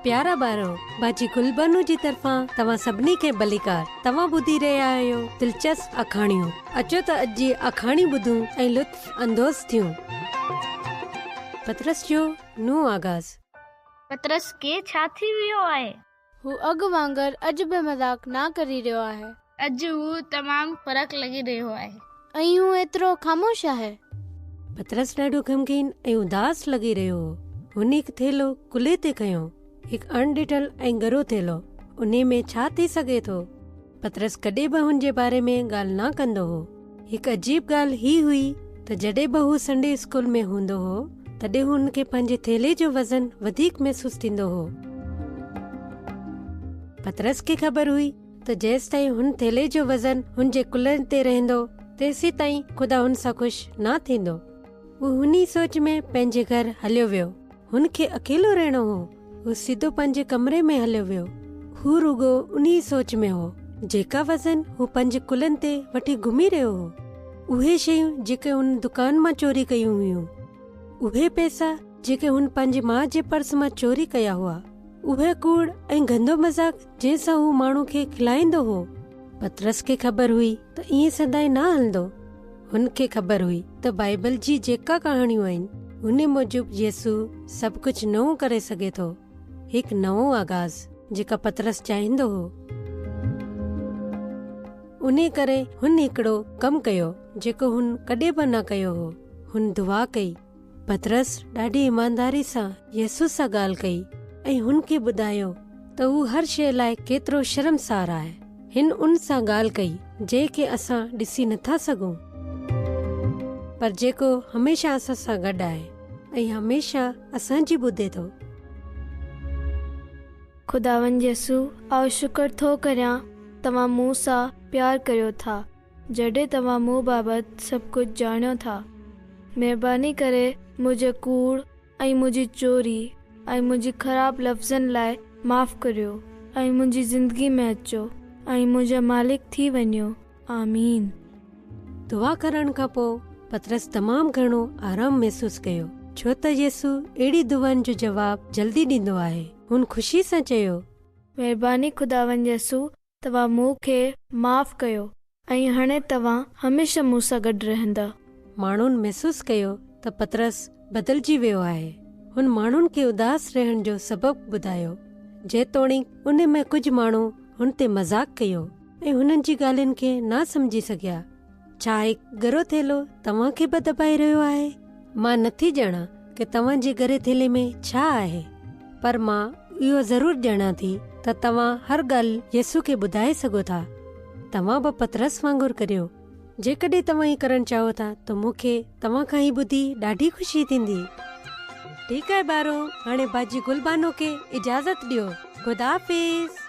प्यारा ॿारो, बाजी गुलबनू जी तरफ़ां तव्हां सभिनी खे भलीकार। तव्हां ॿुधी रहिया आहियो दिलचस्प अखाणियूं। अचो त अॼु जी अखाणी ॿुधूं ऐं लुत्फ़ अंदोज़ थियूं। पतरस जो नओं आगाज़। पतरस खे छा थी वियो आहे? हू अॻु वांगुरु अॼु बि मज़ाक न करे रहियो आहे। अॼु हू तमामु फ़र्क़ु लॻी रहियो आहे ऐं हू एतिरो ख़ामोश आहे। पतरस ॾाढो ग़मगीन ऐं उदास लॻी रहियो हो। हुन हिकु थेलो कुल्हे ते खयो, हिकु अणॾिठल ऐं गरो थेलो। उन में छा थी सघे थो? पतरस कॾहिं बि हुन जे बारे में ॻाल्हि न कंदो हो। हिकु अजीब ॻाल्हि ही हुई त जॾहिं बि हू संडे स्कूल में हूंदो हो तॾहिं हुनखे पंहिंजे थेले जो वज़न वधीक महसूस थींदो हो। पतरस खे ख़बर हुई त जेसि ताईं हुन थेले जो वज़न हुन जे कुल्हनि ते रहंदो तेसी ताईं ख़ुदा हुन सां ख़ुशि न थींदो। हू हुन सोच में पंहिंजे घर हलियो वियो। हुनखे अकेलो रहणो हो। हू सिधो पंहिंजे कमरे में हलियो वियो। हू रुगो उन्ही सोच में हो। जेका वज़न हू पंहिंजे कुल्हनि ते वठी घुमी रहियो हो, उहे शयूं जेके हुन दुकान मां चोरी कयूं हुयूं, उहे पैसा जेके हुन पंहिंजी माउ जे पर्स मां चोरी कया हुआ, उहे कूड़ ऐं गंदो मज़ाक जंहिंसां हू माण्हू खे खिलाईंदो हो। पतरस खे ख़बर हुई त ईअं सदाईं न हलंदो। हुनखे ख़बर हुई त बाइबल जी जेका कहाणियूं आहिनि हुन मूजिब येसु सभु कुझु नओं करे सघे थो। हिकु नओं आगाज़ जेका पतरस चाहींदो हो। उन करे हुन हिकिड़ो कमु कयो जेको हुन कॾहिं बि न कयो हो। हुन दुआ कई। पतरस ॾाढी ईमानदारी सां येसु सां ॻाल्हि कई ऐं हुनखे ॿुधायो त हू हर शइ लाइ केतिरो शर्मसार आहे। हिन उन सां ॻाल्हि कई जंहिंखे असां ॾिसी नथा सघूं, पर जेको हमेशा असां सां गॾु आहे ऐं हमेशा असांजी ॿुधे थो। खुदावन यसू, आउं शुक्र थो करियां तव्हां मूं सां प्यार करियो था जॾहिं तव्हां मूं बाबति सभु कुझु ॼाणियो था। महिरबानी करे मुंहिंजे कूड़ ऐं मुंहिंजी चोरी ऐं मुंहिंजी ख़राब लफ़्ज़नि लाइ माफ़ करियो ऐं मुंहिंजी ज़िंदगी में अचो ऐं मुंहिंजा मालिक थी वञो। आमीन। दुआ करण खां पोइ पतरस तमामु घणो आराम महसूस कयो, छो त येसु अहिड़ी दुआनि जो जवाब जल्दी ॾींदो आहे। हुन ख़ुशी सां चयो, महिरबानी खुदावन यसू, तव्हां मूंखे माफ़ कयो ऐं हाणे तव्हां हमेशा मूं सां गॾु रहंदा। माण्हुनि महसूस कयो त पतरस बदिलजी वियो आहे। हुन माण्हुनि खे उदास रहण जो सबबु ॿुधायो, जेतोणीकि उन में कुझु माण्हू हुन ते मज़ाक कयो ऐं हुननि जी ॻाल्हियुनि खे न समझी सघिया। छा हिकु गरो थेलो तव्हां खे बि दॿाए रहियो आहे? मां नथी ॼाणा कि तव्हां जे गरे थेले में छा आहे, पर मां इहो ज़रूरु ॼाणा थी त तव्हां हर ॻाल्हि येसु खे ॿुधाए सघो था। तव्हां बि पतरस वांगुरु करियो। जेकॾहिं तव्हां हीअ करणु चाहियो था त मूंखे तव्हां खां ई ॿुधी ॾाढी ख़ुशी थींदी। ठीकु आहे ॿारो, हाणे बाजी गुलबानो खे इजाज़त ॾियो। ख़ुदा हाफ़िज़।